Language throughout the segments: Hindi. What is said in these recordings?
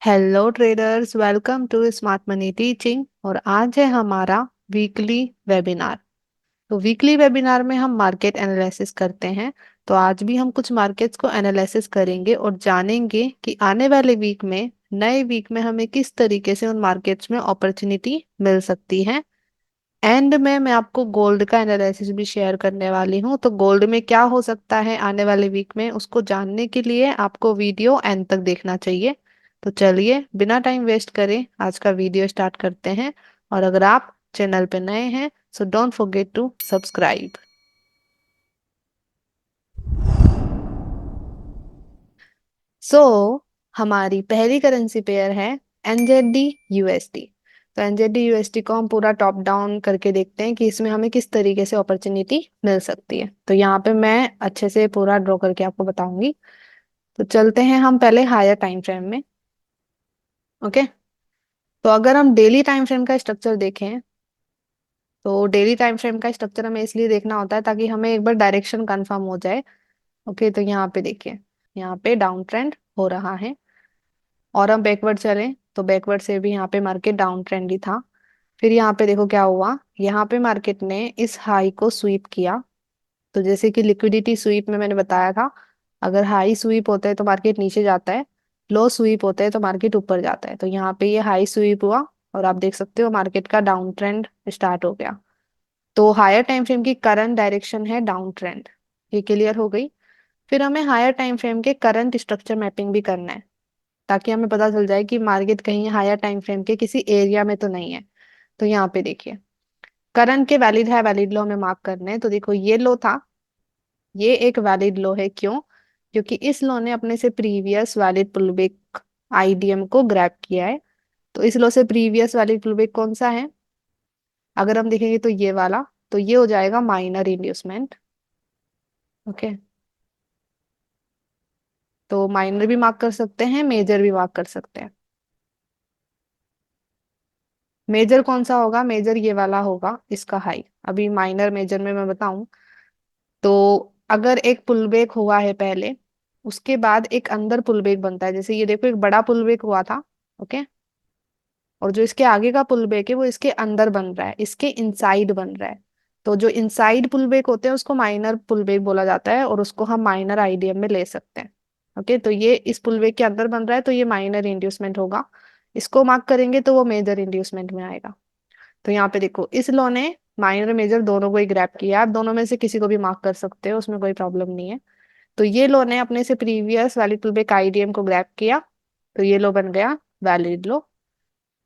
Hello traders, welcome to Smart Money Teaching. और आज है हमारा वीकली वेबिनार। तो वीकली वेबिनार में हम मार्केट एनालिसिस करते हैं। तो आज भी हम कुछ मार्केट्स को एनालिसिस करेंगे और जानेंगे कि आने वाले वीक में, नए वीक में हमें किस तरीके से उन मार्केट्स में अपॉर्चुनिटी मिल सकती है। एंड में मैं आपको गोल्ड का एनालिसिस भी शेयर करने वाली हूँ। तो गोल्ड में क्या हो सकता है आने वाले वीक में, उसको जानने के लिए आपको वीडियो एंड तक देखना चाहिए। तो चलिए बिना टाइम वेस्ट करे आज का वीडियो स्टार्ट करते हैं। और अगर आप चैनल पे नए हैं so don't forget to subscribe. So हमारी पहली करेंसी पेयर है एनजेडी यूएसडी। तो एनजेडी यूएसडी को हम पूरा टॉप डाउन करके देखते हैं कि इसमें हमें किस तरीके से अपॉर्चुनिटी मिल सकती है। तो यहाँ पे मैं अच्छे से पूरा ड्रॉ करके आपको बताऊंगी। तो चलते हैं हम पहले हायर टाइम फ्रेम में। ओके। तो अगर हम डेली टाइम फ्रेम का स्ट्रक्चर देखें, तो डेली टाइम फ्रेम का स्ट्रक्चर हमें इसलिए देखना होता है ताकि हमें एक बार डायरेक्शन कंफर्म हो जाए। ओके, तो यहाँ पे देखिए, यहाँ पे डाउन ट्रेंड हो रहा है। और हम बैकवर्ड चलें तो बैकवर्ड से भी यहाँ पे मार्केट डाउन ट्रेंड ही था। फिर यहाँ पे देखो क्या हुआ, यहाँ पे मार्केट ने इस हाई को स्वीप किया। तो जैसे कि लिक्विडिटी स्वीप में मैंने बताया था, अगर हाई स्वीप होता है तो मार्केट नीचे जाता है, लो स्वीप होता है तो मार्केट ऊपर जाता है। तो यहाँ पे ये हाई स्वीप हुआ और आप देख सकते हो मार्केट का डाउन ट्रेंड स्टार्ट हो गया। तो हायर टाइम फ्रेम की करंट डायरेक्शन है डाउन ट्रेंड। ये क्लियर हो गई। फिर हमें हायर टाइम फ्रेम के करंट स्ट्रक्चर मैपिंग भी करना है ताकि हमें पता चल जाए कि मार्केट कहीं हायर टाइम फ्रेम के किसी एरिया में तो नहीं है। तो यहाँ पे देखिए, करंट के वैलिड है वैलिड लो हमें मार्क करने हैं। तो देखो ये लो था, ये एक वैलिड लो है। क्यों? क्योंकि इस लो ने अपने से प्रीवियस वैलिड पुलबैक आईडीएम को ग्रैब किया है। तो इस लो से प्रीवियस वैलिड पुलबैक कौन सा है? अगर हम देखेंगे तो ये वाला। तो ये हो जाएगा माइनर इंड्यूसमेंट। ओके। तो माइनर भी मार्क कर सकते हैं, मेजर भी मार्क कर सकते हैं। मेजर कौन सा होगा? मेजर ये वाला होगा, इसका हाई। अभी माइनर मेजर में मैं बताऊं तो अगर एक पुलबैक हुआ है पहले, उसके बाद एक अंदर पुलबैक बनता है। जैसे ये देखो, एक बड़ा पुलबैक हुआ था। ओके। और जो इसके आगे का पुलबैक है वो इसके अंदर बन रहा है, इसके इनसाइड बन रहा है। तो जो इनसाइड पुलबैक होते हैं उसको माइनर पुलबैक बोला जाता है और उसको हम माइनर आईडीएम में ले सकते हैं। ओके, तो ये इस पुलबैक के अंदर बन रहा है तो ये माइनर इंड्यूसमेंट होगा। इसको मार्क करेंगे तो वो मेजर इंड्यूसमेंट में आएगा। तो यहाँ पे देखो, इस लॉ ने माइनर मेजर दोनों को ही ग्रैब किया। आप दोनों में से किसी को भी मार्क कर सकते हो, उसमें कोई प्रॉब्लम नहीं है। तो ये लॉ ने अपने से प्रीवियस वैलिड पुलबैक आईडीएम को ग्रैब किया। तो ये लो बन गया वैलिड लो।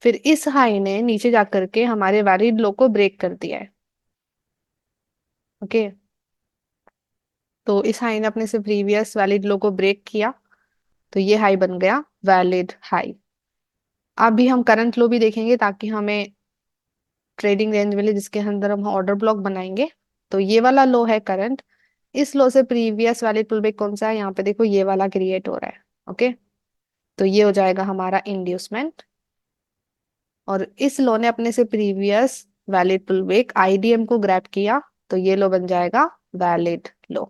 फिर इस हाई ने नीचे जा करके हमारे वैलिड लो को ब्रेक कर दिया है। ओके। तो इस हाई ने अपने से प्रीवियस वैलिड लो को ब्रेक किया। तो ये हाई बन गया वैलिड हाई। अभी हम करंट लो भी देखेंगे ताकि हमें ट्रेडिंग रेंज मिले जिसके अंदर हम ऑर्डर ब्लॉक बनाएंगे। तो ये वाला लो है करंट। इस लो से प्रीवियस वैलिड पुलबैक कौन सा है? यहाँ पे देखो, ये वाला क्रिएट हो रहा है। ओके। तो ये हो जाएगा हमारा इंड्यूसमेंट। और इस लो ने अपने से प्रीवियस वैलिड पुलबैक आईडीएम को ग्रैब किया। तो ये लो बन जाएगा वैलिड लो।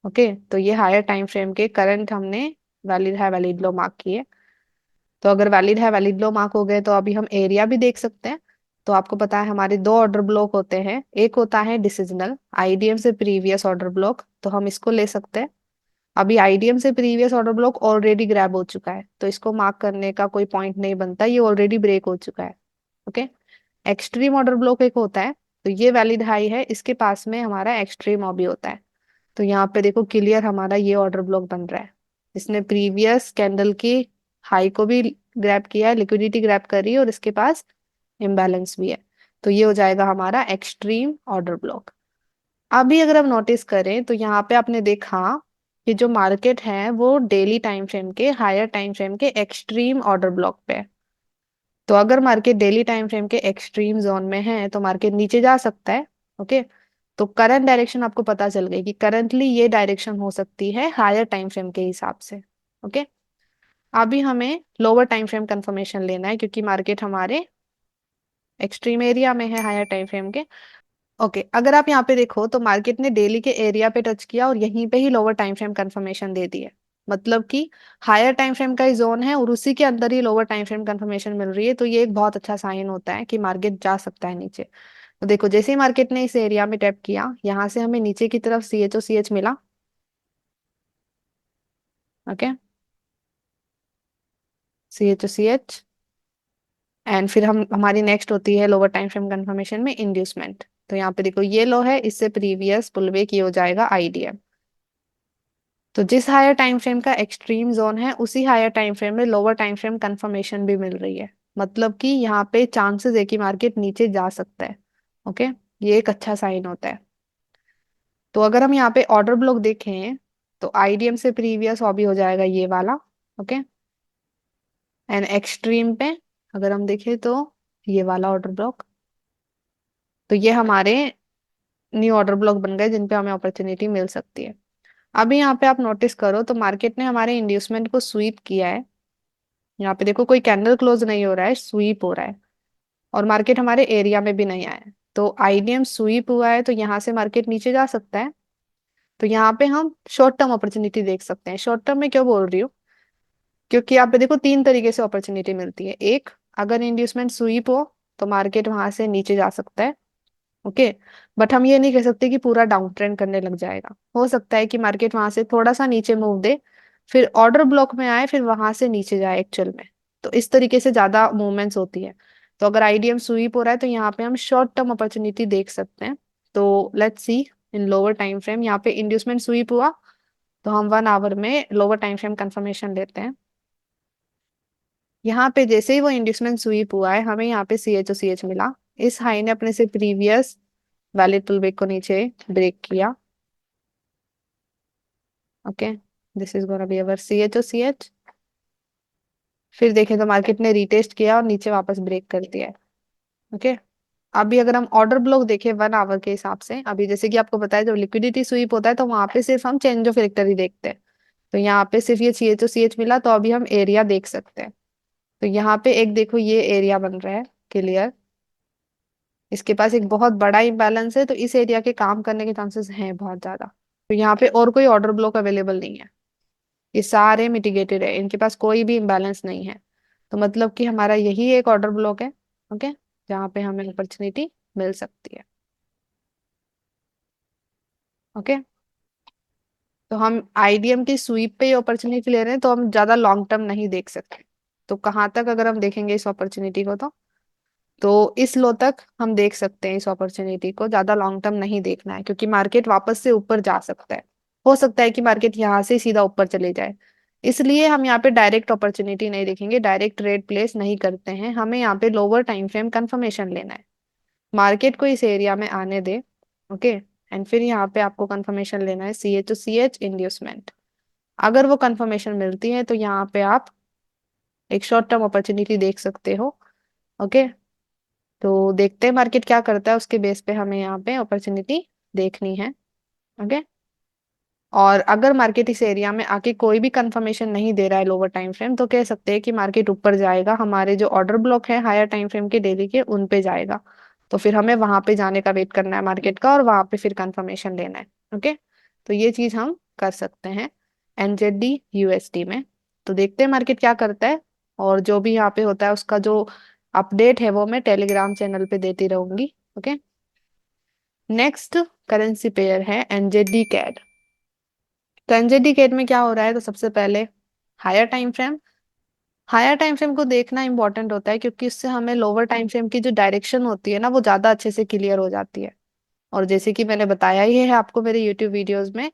ओके। तो ये हायर टाइम फ्रेम के करंट हमने वैलिड है वैलिड लो मार्क किए। तो अगर वैलिड है वैलिड लो मार्क हो गए तो अभी हम एरिया भी देख सकते हैं। तो आपको पता है हमारे दो ऑर्डर ब्लॉक होते हैं, एक होता है डिसिजनल आईडीएम से प्रीवियस ऑर्डर ब्लॉक, तो हम इसको ले सकते हैं। अभी आईडीएम से previous order block already grab हो चुका है तो इसको मार्क करने का कोई पॉइंट नहीं बनता, ये ऑलरेडी ब्रेक हो चुका है। ओके। एक्सट्रीम ऑर्डर ब्लॉक एक होता है। तो ये वैलिड हाई है, इसके पास में हमारा एक्सट्रीम भी होता है। तो यहाँ पे देखो क्लियर हमारा ये ऑर्डर ब्लॉक बन रहा है। इसने प्रीवियस कैंडल की हाई को भी ग्रैब किया है, लिक्विडिटी ग्रैब करी है और इसके पास इम्बैलेंस भी है। तो ये हो जाएगा हमारा एक्सट्रीम ऑर्डर ब्लॉक। अभी अगर हम नोटिस करें तो यहाँ पे आपने देखा कि जो मार्केट है वो डेली टाइम फ्रेम के हायर टाइम फ्रेम के एक्सट्रीम ऑर्डर ब्लॉक पे है। तो अगर मार्केट डेली टाइम फ्रेम के एक्सट्रीम जोन में है तो मार्केट नीचे जा सकता है। ओके। तो करंट डायरेक्शन आपको पता चल गई कि करंटली ये डायरेक्शन हो सकती है हायर टाइम फ्रेम के हिसाब से। ओके। अभी हमें लोअर टाइम फ्रेम कंफर्मेशन लेना है क्योंकि मार्केट हमारे एक्सट्रीम एरिया में है हायर टाइम फ्रेम के। ओके, अगर आप यहाँ पे देखो तो मार्केट ने डेली के एरिया पे टच किया और यहीं पे ही लोअर टाइम फ्रेम कंफर्मेशन दे दी है। मतलब कि हायर टाइम फ्रेम का ही जोन है और उसी के अंदर ही लोअर टाइम फ्रेम कंफर्मेशन मिल रही है, तो ये एक बहुत अच्छा साइन होता है कि मार्केट जा सकता है नीचे। तो देखो जैसे ही मार्केट ने इस एरिया में टैप किया, यहाँ से हमें नीचे की तरफ C H O C H मिला। Okay, C H O C H. And फिर हम हमारी नेक्स्ट होती है लोअर टाइम फ्रेम कंफर्मेशन में इंड्यूसमेंट। तो यहाँ पे देखो ये लो है, इससे प्रीवियस पुलबैक ये हो जाएगा आईडीएम। तो जिस हायर टाइम फ्रेम का एक्सट्रीम जोन है उसी हायर टाइम फ्रेम में लोअर टाइम फ्रेम कंफर्मेशन भी मिल रही है। मतलब कि यहाँ पे चांसेस है कि मार्केट नीचे जा सकता है। ओके, ये एक अच्छा साइन होता है। तो अगर हम यहाँ पे ऑर्डर ब्लॉक देखें तो आईडीएम से प्रीवियस अभी हो जाएगा ये वाला। ओके, एंड एक्सट्रीम पे अगर हम देखें तो ये वाला ऑर्डर ब्लॉक। तो ये हमारे न्यू ऑर्डर ब्लॉक बन गए जिन पे हमें अपॉर्चुनिटी मिल सकती है। अभी यहाँ पे आप नोटिस करो तो मार्केट ने हमारे इंड्यूसमेंट को स्वीप किया है। यहाँ पे देखो कोई कैंडल क्लोज नहीं हो रहा है, स्वीप हो रहा है। और मार्केट हमारे एरिया में भी नहीं आया है, तो आईडीएम स्वीप हुआ है, तो यहाँ से मार्केट नीचे जा सकता है। तो यहाँ पे हम शॉर्ट टर्म अपॉर्चुनिटी देख सकते हैं। शॉर्ट टर्म में क्यों बोल रही हूँ, क्योंकि यहाँ पे देखो तीन तरीके से अपॉर्चुनिटी मिलती है। एक, अगर इंड्यूसमेंट स्वीप हो तो मार्केट वहां से नीचे जा सकता है। ओके, बट हम ये नहीं कह सकते कि पूरा डाउन ट्रेंड करने लग जाएगा। हो सकता है कि मार्केट वहां से थोड़ा सा नीचे मूव दे, फिर ऑर्डर ब्लॉक में आए, फिर वहां से नीचे जाए एक्चुअल में। तो इस तरीके से ज्यादा मूवमेंट्स होती है। तो अगर आईडीएम स्वीप हो रहा है तो यहाँ पे हम शॉर्ट टर्म अपॉर्चुनिटी देख सकते हैं। तो let's C in lower time frame, यहाँ पे इंड्यूसमेंट स्वीप हुआ तो हम 1 आवर में लोअर टाइम फ्रेम कंफर्मेशन लेते हैं। यहाँ पे जैसे ही वो इंड्यूसमेंट स्वीप हुआ है हमें यहाँ पे सी एच ओ सी एच मिला। इस हाई ने अपने से प्रीवियस वैलिड पुलबैक को नीचे ब्रेक किया। Okay, this is gonna be our C H O C H. फिर देखें तो मार्केट ने रीटेस्ट किया और नीचे वापस ब्रेक कर दिया है। ओके, अभी अगर हम ऑर्डर ब्लॉक देखें 1 आवर के हिसाब से, अभी जैसे कि आपको पता है जब लिक्विडिटी स्वीप होता है तो वहां पे सिर्फ हम चेंज ऑफ इलेक्टर ही देखते हैं। तो यहाँ पे सिर्फ ये सी एच मिला, तो अभी हम एरिया देख सकते हैं। तो यहाँ पे एक देखो ये एरिया बन रहा है क्लियर, इसके पास एक बहुत बड़ा इम्बैलेंस है, तो इस एरिया के काम करने के चांसेस हैं बहुत ज्यादा। तो यहाँ पे और कोई ऑर्डर ब्लॉक अवेलेबल नहीं है, ये सारे मिटिगेटेड है, इनके पास कोई भी इम्बैलेंस नहीं है। तो मतलब कि हमारा यही एक ऑर्डर ब्लॉक है। ओके, जहाँ पे हमें अपॉर्चुनिटी मिल सकती है। ओके, तो हम आईडीएम की स्वीप पे ये अपॉर्चुनिटी ले रहे हैं, तो हम ज्यादा लॉन्ग टर्म नहीं देख सकते। तो कहाँ तक अगर हम देखेंगे इस अपॉर्चुनिटी को, तो इस लो तक हम देख सकते हैं इस अपॉर्चुनिटी को, ज्यादा लॉन्ग टर्म नहीं देखना है क्योंकि मार्केट वापस से ऊपर जा सकता है। हो सकता है कि मार्केट यहाँ से सीधा ऊपर चले जाए, इसलिए हम यहाँ पे डायरेक्ट अपॉर्चुनिटी नहीं देखेंगे, डायरेक्ट ट्रेड प्लेस नहीं करते हैं। हमें यहाँ पे लोअर टाइम फ्रेम कंफर्मेशन लेना है, मार्केट को इस एरिया में आने दे। ओके, एंड फिर यहाँ पे आपको कंफर्मेशन लेना है C H O C H inducement. अगर वो कंफर्मेशन मिलती है तो यहाँ पे आप एक शॉर्ट टर्म अपॉर्चुनिटी देख सकते हो। ओके, तो देखते हैं मार्केट क्या करता है, उसके बेस पे हमें यहाँ पे अपॉर्चुनिटी देखनी है। ओके, और अगर मार्केट इस एरिया में आके कोई भी कंफर्मेशन नहीं दे रहा है लोअर टाइम फ्रेम, तो कह सकते हैं कि मार्केट ऊपर जाएगा, हमारे जो ऑर्डर ब्लॉक है हायर टाइम फ्रेम के डेली के उन पे जाएगा। तो फिर हमें वहां पे जाने का वेट करना है मार्केट का, और वहां पे फिर कंफर्मेशन लेना है। ओके, तो ये चीज हम कर सकते हैं एनजेडी यूएसडी में। तो देखते हैं मार्केट क्या करता है, और जो भी यहाँ पे होता है उसका जो अपडेट है वो मैं टेलीग्राम चैनल पे देती रहूंगी। ओके, नेक्स्ट करेंसी पेयर है एनजेडी कैड। तो एनजेडी कैड में क्या हो रहा है, तो सबसे पहले higher time frame, higher time frame को देखना इंपॉर्टेंट होता है क्योंकि उससे हमें लोअर टाइम फ्रेम की जो डायरेक्शन होती है ना वो ज्यादा अच्छे से क्लियर हो जाती है। और जैसे कि मैंने बताया ही है आपको मेरे यूट्यूब वीडियोस में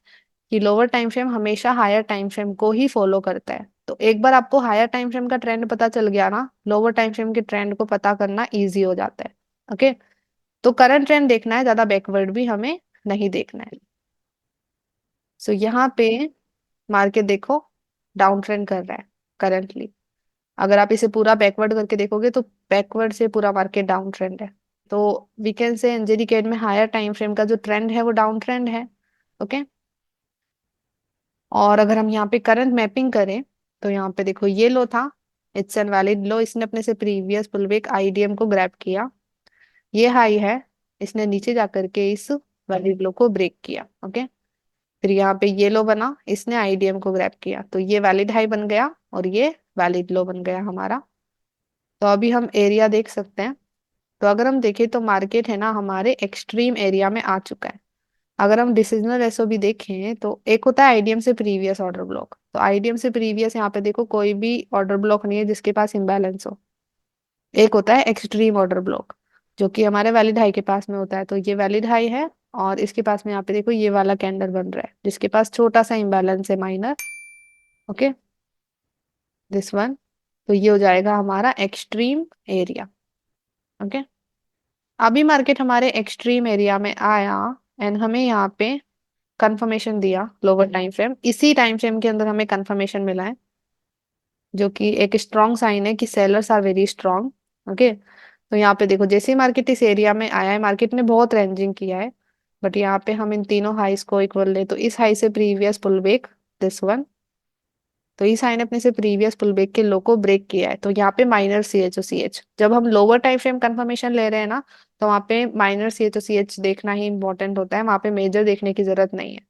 कि लोअर टाइम फ्रेम हमेशा हायर टाइम फ्रेम को ही फॉलो करता है। तो एक बार आपको हायर टाइम फ्रेम का ट्रेंड पता चल गया ना, लोअर टाइम फ्रेम के ट्रेंड को पता करना इजी हो जाता है। ओके, तो करंट ट्रेंड देखना है, ज्यादा बैकवर्ड भी हमें नहीं देखना है। सो यहाँ पे मार्केट देखो डाउन ट्रेंड कर रहा है करंटली। अगर आप इसे पूरा बैकवर्ड करके देखोगे तो बैकवर्ड से पूरा मार्केट डाउन ट्रेंड है। तो we can say NZD CAD में हायर टाइम फ्रेम का जो ट्रेंड है वो डाउन ट्रेंड है। ओके, और अगर हम यहाँ पे करंट मैपिंग करें तो यहाँ पे देखो ये लो था, इट्स एन वैलिड लो, इसने अपने से प्रीवियस पुलबैक आईडीएम को ग्रैब किया। ये हाई है, इसने नीचे जा करके इस वैलिड लो को ब्रेक किया। ओके, फिर यहाँ पे ये लो बना, इसने आईडीएम को ग्रैब किया, तो ये वैलिड हाई बन गया और ये वैलिड लो बन गया हमारा। तो अभी हम एरिया देख सकते हैं। तो अगर हम देखें तो मार्केट है ना हमारे एक्सट्रीम एरिया में आ चुका है। अगर हम डिसीजनल एसओबी देखें तो एक होता है आईडीएम से प्रीवियस ऑर्डर ब्लॉक, तो आईडीएम से प्रीवियस यहाँ पे देखो कोई भी ऑर्डर ब्लॉक नहीं है जिसके पास इम्बैलेंस हो। एक होता है एक्सट्रीम ऑर्डर ब्लॉक जो कि हमारे वैलिड हाई के पास में होता है, तो ये वैलिड हाई है। और इसके पास में यहाँ पे देखो ये वाला कैंडल बन रहा है जिसके पास छोटा सा इम्बैलेंस है, माइनर। Okay, this one. तो ये हो जाएगा हमारा एक्सट्रीम एरिया। ओके, अभी मार्केट हमारे एक्सट्रीम एरिया में आया एंड हमें यहाँ पे कंफर्मेशन दिया लोअर टाइम फ्रेम, इसी टाइम फ्रेम के अंदर हमें कंफर्मेशन मिला है जो कि एक स्ट्रॉन्ग साइन है कि sellers are very strong. Okay, तो यहाँ पे देखो जैसे ही मार्केट इस एरिया में आया है, मार्केट ने बहुत रेंजिंग किया है, बट यहाँ पे हम इन तीनों हाइस को इक्वल ले तो इस हाई से previous pull back, this one. तो इस हाई ने अपने से प्रीवियस पुल बैक के लो को ब्रेक किया है, तो यहाँ पे minor C H O C H, जब हम लोअर टाइम फ्रेम कंफर्मेशन ले रहे हैं ना, तो वहाँ पे minor C H O C H देखना ही इंपॉर्टेंट होता है, वहाँ पे मेजर देखने की जरूरत नहीं है।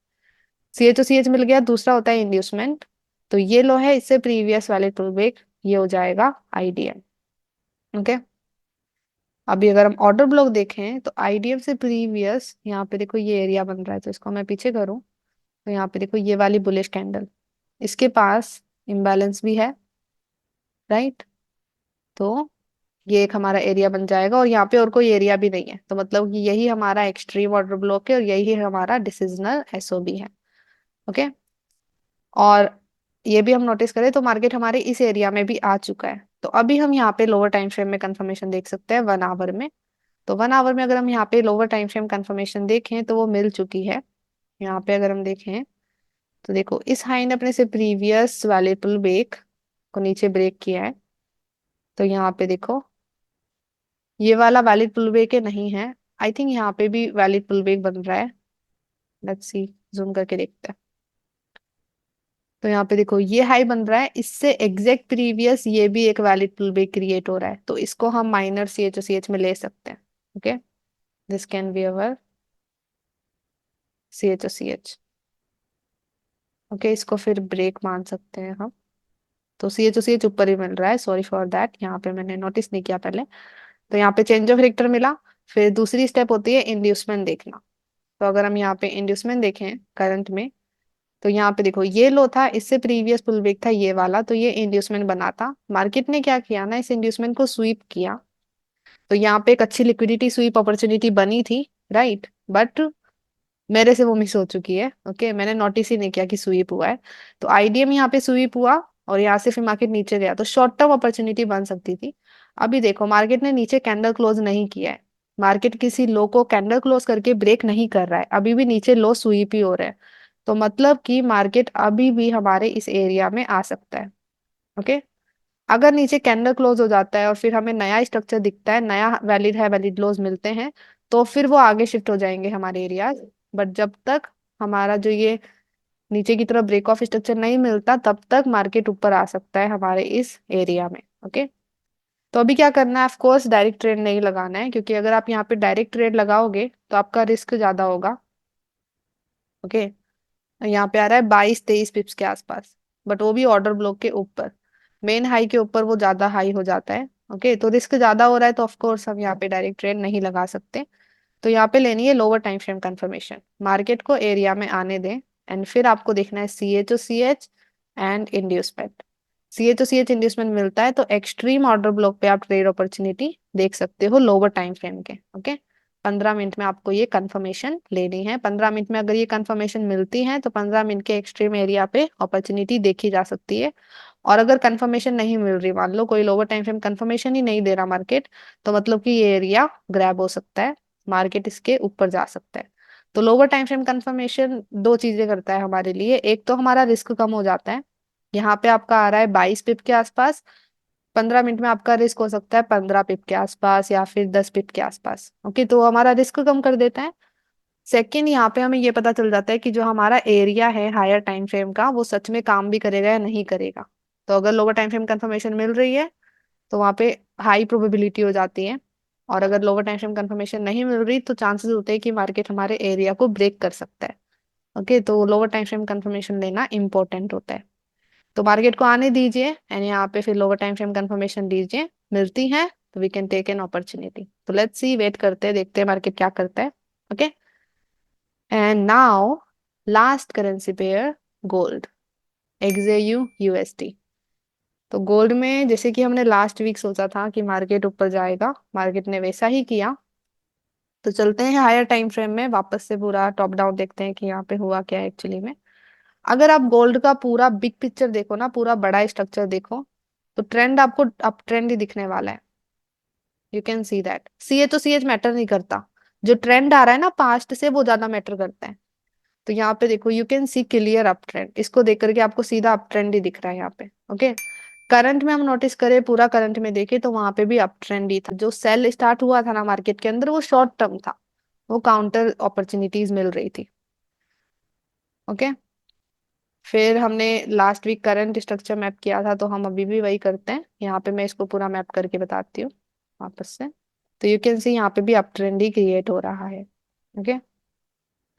C H O C H मिल गया, दूसरा होता है इंड्यूसमेंट। तो ये लो है इससे प्रीवियस वाले पुल बैक, ये हो जाएगा आईडीएम। ओके, अभी अगर हम ऑर्डर ब्लॉक देखें तो आईडीएफ से प्रीवियस यहाँ पे देखो ये एरिया बन रहा है, तो इसको मैं पीछे करूँ तो यहाँ पे देखो ये वाली बुलिश कैंडल, इसके पास इम्बैलेंस भी है, राइट। तो ये एक हमारा एरिया बन जाएगा और यहाँ पे और कोई एरिया भी नहीं है, तो मतलब कि यही हमारा एक्सट्रीम ऑर्डर ब्लॉक है और यही हमारा डिसिजनल एसओबी है। ओके, और ये भी हम नोटिस करें तो मार्केट हमारे इस एरिया में भी आ चुका है। तो अभी हम यहाँ पे लोअर टाइम फ्रेम में कंफर्मेशन देख सकते हैं 1 आवर में। तो 1 आवर में अगर हम यहाँ पे लोअर टाइम फ्रेम कंफर्मेशन देखें तो वो मिल चुकी है। यहाँ पे अगर हम देखें तो देखो इस हाई ने अपने से प्रीवियस वाले पुल बैक को नीचे ब्रेक किया है, तो यहाँ पे देखो ये वाला वैलिड पुल बैक है नहीं है, आई थिंक यहाँ पे भी वैलिड पुल बैक बन रहा है। लेट्स सी, जूम करके देखते हैं। तो यहाँ पे देखो ये हाई बन रहा है, इससे एग्जैक्ट प्रीवियस ये भी एक वैलिड पुल बैक क्रिएट हो रहा है, तो इसको हम minor C H O C H में ले सकते हैं। Okay, this can be our C H O C H. Okay, इसको फिर ब्रेक मान सकते हैं हम। तो सी एच ओ सी एच ऊपर ही मिल रहा है, सॉरी फॉर दैट, यहाँ पे मैंने नोटिस नहीं किया पहले। तो यहाँ पे चेंज ऑफ रेक्टर मिला। फिर दूसरी स्टेप होती है इंड्यूसमेंट देखना। तो अगर हम यहाँ पे इंड्यूसमेंट देखें करंट में, तो यहाँ पे देखो ये लो था, इससे प्रीवियस पुल बैक था ये वाला, तो ये इंड्यूसमेंट बना था। मार्केट ने क्या किया ना, इस इंड्यूसमेंट को स्वीप किया। तो यहाँ पे एक अच्छी लिक्विडिटी स्वीप अपॉर्चुनिटी बनी थी, राइट, बट मेरे से वो मिस हो चुकी है। ओके, मैंने नोटिस ही नहीं किया कि स्वीप हुआ है। तो आईडीएम यहाँ पे स्वीप हुआ और यहाँ से फिर मार्केट नीचे गया, तो शॉर्ट टर्म अपॉर्चुनिटी बन सकती थी। अभी देखो मार्केट ने नीचे कैंडल क्लोज नहीं किया है, मार्केट किसी लो को कैंडल क्लोज करके ब्रेक नहीं कर रहा है, अभी भी नीचे लो स्वीप ही हो रहा है। तो मतलब कि मार्केट अभी भी हमारे इस एरिया में आ सकता है। ओके, अगर नीचे कैंडल क्लोज हो जाता है और फिर हमें नया स्ट्रक्चर दिखता है, नया वैलिड है, वैलिड लोज मिलते हैं, तो फिर वो आगे शिफ्ट हो जाएंगे हमारे एरियाज। बट जब तक हमारा जो ये नीचे की तरफ ब्रेक ऑफ स्ट्रक्चर नहीं मिलता, तब तक मार्केट ऊपर आ सकता है हमारे इस एरिया में। ओके, तो अभी क्या करना है, ऑफ कोर्स डायरेक्ट ट्रेड नहीं लगाना है, क्योंकि अगर आप यहाँ पे डायरेक्ट ट्रेड लगाओगे तो आपका रिस्क ज्यादा होगा। ओके, यहाँ पे आ रहा है 22-23 पिप्स के आसपास, बट वो भी ऑर्डर ब्लॉक के ऊपर, मेन हाई के ऊपर वो ज्यादा हाई हो जाता है। ओके, तो रिस्क ज्यादा हो रहा है, तो ऑफ कोर्स हम यहाँ पे डायरेक्ट ट्रेड नहीं लगा सकते। तो यहाँ पे लेनी है lower time frame confirmation, market को एरिया में आने दें एंड फिर आपको देखना है C H O C H and inducement. C H O C H inducement मिलता है तो एक्सट्रीम ऑर्डर ब्लॉक पे आप ट्रेड अपॉर्चुनिटी देख सकते हो लोअर टाइम फ्रेम के। ओके, 15 मिनट में आपको ये कंफर्मेशन लेनी है, 15 मिनट में अगर ये कंफर्मेशन मिलती है तो 15 मिनट के एक्सट्रीम एरिया पे अपॉर्चुनिटी देखी जा सकती है। और अगर कंफर्मेशन नहीं मिल रही, मान लो कोई लोअर टाइम फ्रेम कंफर्मेशन ही नहीं दे रहा मार्केट, तो मतलब कि ये एरिया ग्रैब हो सकता है, मार्केट इसके ऊपर जा सकता है। तो लोअर टाइम फ्रेम कंफर्मेशन दो चीजें करता है हमारे लिए, एक तो हमारा रिस्क कम हो जाता है, यहाँ पे आपका आ रहा है 22 पिप के आसपास, 15 मिनट में आपका रिस्क हो सकता है 15 पिप के आसपास या फिर 10 पिप के आसपास। ओके, तो हमारा रिस्क कम कर देता है। सेकेंड, यहाँ पे हमें ये पता चल जाता है कि जो हमारा एरिया है हायर टाइम फ्रेम का, वो सच में काम भी करेगा या नहीं करेगा। तो अगर लोअर टाइम फ्रेम कंफर्मेशन मिल रही है तो वहाँ पे हाई प्रोबेबिलिटी हो जाती है, और अगर लोअर टाइम फ्रेम कंफर्मेशन नहीं मिल रही तो चांसेस होते हैं कि मार्केट हमारे एरिया को ब्रेक कर सकता है। ओके, तो लोअर टाइम फ्रेम कंफर्मेशन लेना इंपॉर्टेंट होता है। तो मार्केट को आने दीजिए एंड यहाँ पे फिर लोअर टाइम फ्रेम कंफर्मेशन दीजिए, मिलती है तो we can take an opportunity. तो लेट्स सी, वेट करते हैं, देखते हैं मार्केट क्या करता है। Okay, and now last currency pair, gold, XAU USD। तो गोल्ड में जैसे कि हमने लास्ट वीक सोचा था कि मार्केट ऊपर जाएगा, मार्केट ने वैसा ही किया। तो चलते हैं हायर टाइम फ्रेम में, वापस से पूरा टॉप डाउन देखते हैं कि यहाँ पे हुआ क्या है एक्चुअली में। अगर आप गोल्ड का पूरा बिग पिक्चर देखो ना, पूरा बड़ा स्ट्रक्चर देखो, तो ट्रेंड आपको अप ट्रेंड ही दिखने वाला है। You can see that, CH matter नहीं करता, जो ट्रेंड आ रहा है ना पास्ट से, वो ज्यादा मैटर करता है। तो यहाँ पे देखो, you can see clear up trend, इसको देख करके आपको सीधा अप ट्रेंड ही दिख रहा है यहाँ पे। ओके, करंट में हम नोटिस करें, पूरा करंट में देखें तो वहां पे भी अप ट्रेंड ही था। जो सेल स्टार्ट हुआ था ना मार्केट के अंदर, वो शॉर्ट टर्म था, वो काउंटर अपॉर्चुनिटीज मिल रही थी। ओके, फिर हमने last week current structure map किया था, तो हम अभी भी वही करते हैं। यहाँ पे मैं इसको पूरा मैप करके बताती हूँ वापस से। तो यू कैन सी यहाँ पे भी अप ट्रेंड ही क्रिएट हो रहा है। ओके,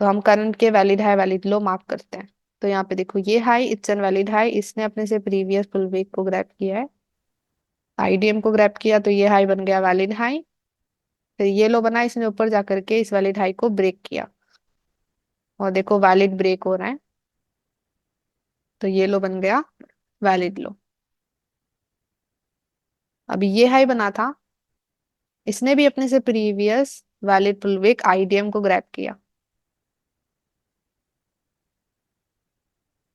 तो हम करंट के वैलिड हाई वैलिड लो मार्क करते हैं। तो यहाँ पे देखो, ये high it's an valid high, इसने अपने से प्रीवियस फुल वीक को ग्रैब किया है, IDM को ग्रैब किया, तो ये हाई बन गया वैलिड हाई। फिर ये लो बना, इसने ऊपर जा करके इस वैलिड हाई को ब्रेक किया, और देखो वैलिड ब्रेक हो रहा है, तो ये लो बन गया वैलिड लो। अभी ये हाई बना था, इसने भी अपने से previous valid full week IDM को ग्रैब किया,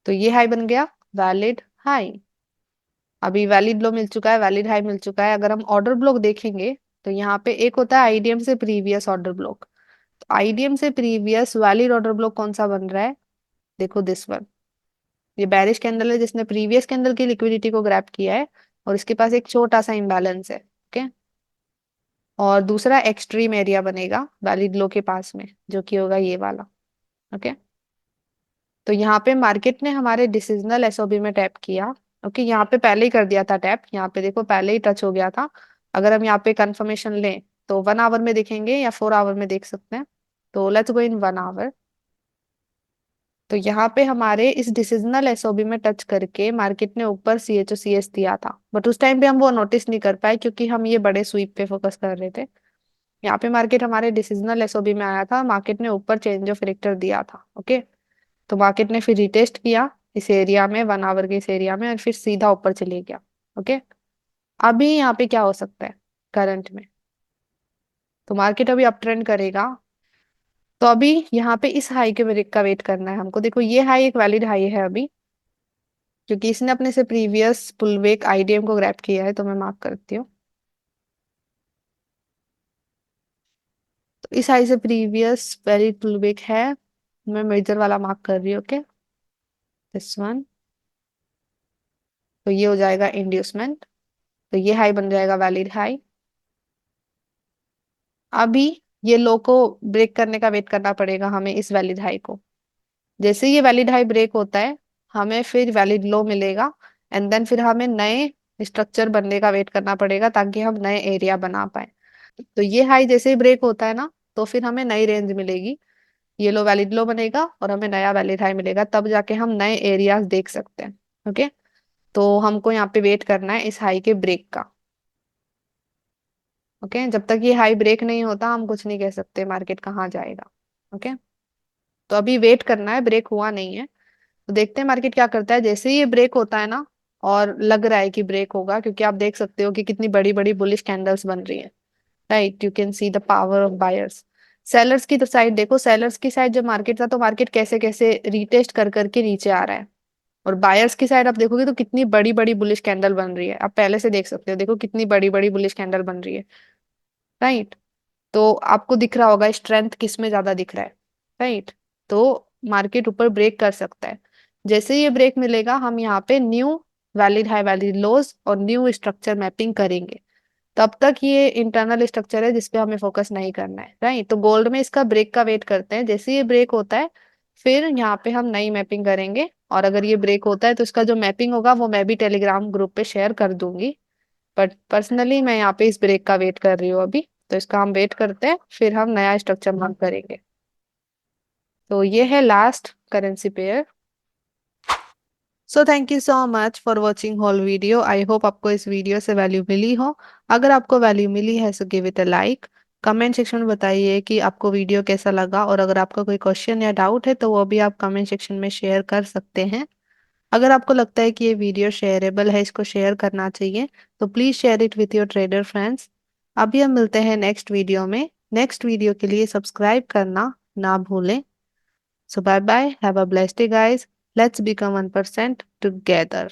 तो ये हाई बन गया वैलिड हाई। अभी वैलिड लो मिल चुका है, वैलिड हाई मिल चुका है। अगर हम ऑर्डर ब्लॉक देखेंगे, तो यहाँ पे एक होता है IDM से प्रीवियस ऑर्डर ब्लॉक। तो IDM से प्रीवियस वैलिड ऑर्डर ब्लॉक कौन सा बन रहा है, देखो दिस वन, ये बेरिश कैंडल है जिसने प्रीवियस कैंडल की लिक्विडिटी को ग्रैब किया है, और इसके पास एक छोटा सा इम्बैलेंस है। ओके, और दूसरा एक्सट्रीम एरिया बनेगा वैलिड लो के पास में, जो कि होगा ये वाला। ओके, तो यहाँ पे मार्केट ने हमारे डिसिजनल SOB में टैप किया। ओके, यहाँ पे पहले ही कर दिया था टैप, यहाँ पे देखो पहले ही टच हो गया था। अगर हम यहाँ पे कंफर्मेशन लें, तो 1 आवर में देखेंगे या 4 आवर में देख सकते हैं। तो लेट्स गो इन 1 आवर। तो यहाँ पे हमारे इस डिसिजनल SOB में टच करके मार्केट ने ऊपर CHO CS दिया था, बट उस टाइम पे हम वो नोटिस नहीं कर पाए, क्योंकि हम ये बड़े स्वीप पे फोकस कर रहे थे। यहाँ पे मार्केट हमारे डिसिजनल SOB में आया था, मार्केट ने ऊपर चेंज ऑफ कैरेक्टर दिया था। ओके, तो मार्केट ने फिर रिटेस्ट किया इस एरिया में, 1 आवर के इस एरिया में, और फिर सीधा ऊपर चले गया। ओके, अभी यहाँ पे क्या हो सकता है करंट में, तो मार्केट अभी अप ट्रेंड करेगा। तो अभी यहाँ पे इस हाई के ब्रेक का वेट करना है हमको। देखो, ये हाई एक वैलिड हाई है अभी, क्योंकि इसने अपने से प्रीवियस पुल बैक IDM को ग्रैब किया है, तो मैं मार्क करती हूँ। तो इस हाई से प्रीवियस वैलिड पुल बैक है, मैं मेजर वाला मार्क कर रही हूँ। Okay, this one. तो ये हो जाएगा इंड्यूसमेंट, तो ये हाई बन जाएगा वैलिड हाई। अभी ये लो को ब्रेक करने का वेट करना पड़ेगा हमें, इस वैलिड हाई को। जैसे ये वैलिड हाई ब्रेक होता है, हमें फिर वैलिड लो मिलेगा, एंड देन फिर हमें नए स्ट्रक्चर बनने का वेट करना पड़ेगा, ताकि हम नए एरिया बना पाए। तो ये हाई जैसे ही ब्रेक होता है ना, तो फिर हमें नई रेंज मिलेगी, ये लो वैलिड लो बनेगा और हमें नया वैलिड हाई मिलेगा, तब जाके हम नए एरियाज देख सकते हैं। ओके, तो हमको यहाँ पे वेट करना है इस हाई के ब्रेक का। ओके, जब तक ये हाई ब्रेक नहीं होता, हम कुछ नहीं कह सकते मार्केट कहाँ जाएगा। ओके, तो अभी वेट करना है, ब्रेक हुआ नहीं है, तो देखते हैं मार्केट क्या करता है। जैसे ही ये ब्रेक होता है ना, और लग रहा है कि ब्रेक होगा, क्योंकि आप देख सकते हो कि कितनी बड़ी बड़ी बुलिश कैंडल्स बन रही है। Right, you can see the power of buyers. Sellers की तो साइड देखो, सेलर्स की साइड जब मार्केट था, तो मार्केट कैसे कैसे रीटेस्ट कर करके नीचे आ रहा है, और बायर्स की साइड आप देखोगे तो कितनी बड़ी बड़ी बुलिश कैंडल बन रही है। आप पहले से देख सकते हो, देखो कितनी बड़ी बड़ी बुलिश कैंडल बन रही है। राइट, तो आपको दिख रहा होगा स्ट्रेंथ किस में ज्यादा दिख रहा है। राइट, तो मार्केट ऊपर ब्रेक कर सकता है। जैसे ये ब्रेक मिलेगा, हम यहाँ पे न्यू वैलिड हाई वैलिड लोज और न्यू स्ट्रक्चर मैपिंग करेंगे। तब तक ये इंटरनल स्ट्रक्चर है जिसपे हमें फोकस नहीं करना है। राइट, तो गोल्ड में इसका ब्रेक का वेट करते हैं, जैसे ये ब्रेक होता है, फिर यहाँ पे हम नई मैपिंग करेंगे। और अगर ये ब्रेक होता है, तो इसका जो मैपिंग होगा वो मैं भी टेलीग्राम ग्रुप पे शेयर कर दूंगी। बट पर्सनली मैं यहाँ पे इस ब्रेक का वेट कर रही हूँ अभी, तो इसका हम वेट करते हैं, फिर हम नया स्ट्रक्चर मार्क करेंगे। तो ये है last currency pair. So thank you so much for watching whole video. I hope आपको इस वीडियो से वैल्यू मिली हो। अगर आपको वैल्यू मिली है so give it a like. Comment section में बताइए कि आपको वीडियो कैसा लगा, और अगर आपका कोई क्वेश्चन या डाउट है तो वो भी आप कमेंट सेक्शन में शेयर कर सकते हैं। अगर आपको लगता है कि ये वीडियो शेयरेबल है, इसको शेयर करना चाहिए, तो please share it with your trader friends. अभी हम मिलते हैं नेक्स्ट वीडियो में। नेक्स्ट वीडियो के लिए सब्सक्राइब करना ना भूलें। So bye bye. Have a blessed day, guys. Let's become 1% together.